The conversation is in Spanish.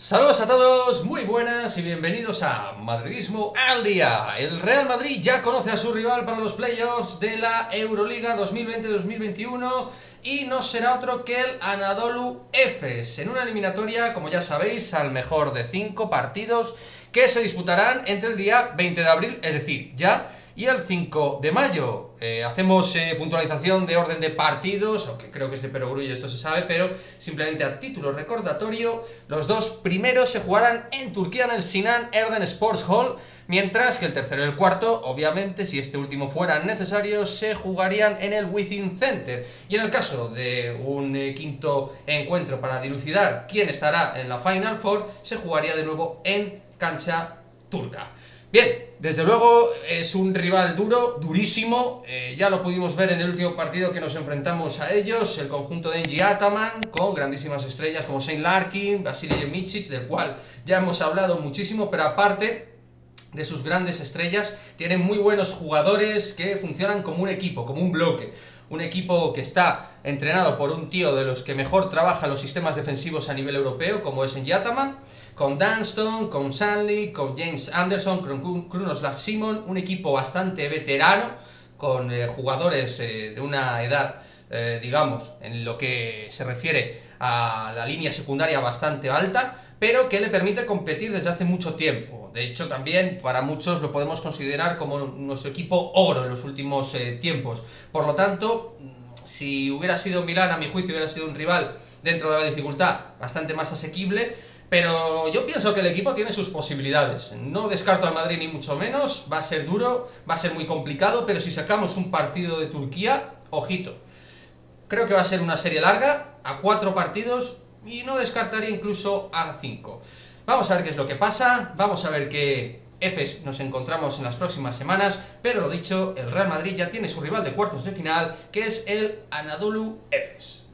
Saludos a todos, muy buenas y bienvenidos a Madridismo al Día. El Real Madrid ya conoce a su rival para los playoffs de la Euroliga 2020-2021 y no será otro que el Anadolu Efes, en una eliminatoria, como ya sabéis, al mejor de 5 partidos que se disputarán entre el día 20 de abril, es decir, ya, y el 5 de mayo. Hacemos puntualización de orden de partidos, aunque creo que es de perogrullo, esto se sabe, pero simplemente a título recordatorio, los dos primeros se jugarán en Turquía en el Sinan Erden Sports Hall, mientras que el tercero y el cuarto, obviamente, si este último fuera necesario, se jugarían en el Within Center. Y en el caso de un quinto encuentro para dilucidar quién estará en la Final Four, se jugaría de nuevo en cancha turca. Bien, desde luego es un rival duro, durísimo, ya lo pudimos ver en el último partido que nos enfrentamos a ellos, el conjunto de Angie Ataman, con grandísimas estrellas como Shane Larkin, Vasilije Micic, del cual ya hemos hablado muchísimo, pero aparte de sus grandes estrellas, tienen muy buenos jugadores que funcionan como un equipo, como un bloque. Un equipo que está entrenado por un tío de los que mejor trabaja los sistemas defensivos a nivel europeo, como es Angie Ataman, con Dunston, con Shanley, con James Anderson, con Krunoslav Simon, un equipo bastante veterano, con jugadores de una edad, digamos, en lo que se refiere a la línea secundaria bastante alta, pero que le permite competir desde hace mucho tiempo. De hecho, también para muchos lo podemos considerar como nuestro equipo oro en los últimos tiempos. Por lo tanto, si hubiera sido Milán, a mi juicio, hubiera sido un rival dentro de la dificultad bastante más asequible, pero yo pienso que el equipo tiene sus posibilidades. No descarto al Madrid ni mucho menos, va a ser duro, va a ser muy complicado, pero si sacamos un partido de Turquía, ojito. Creo que va a ser una serie larga, a 4 partidos, y no descartaría incluso a 5. Vamos a ver qué es lo que pasa, vamos a ver qué Efes nos encontramos en las próximas semanas, pero lo dicho, el Real Madrid ya tiene su rival de cuartos de final, que es el Anadolu Efes.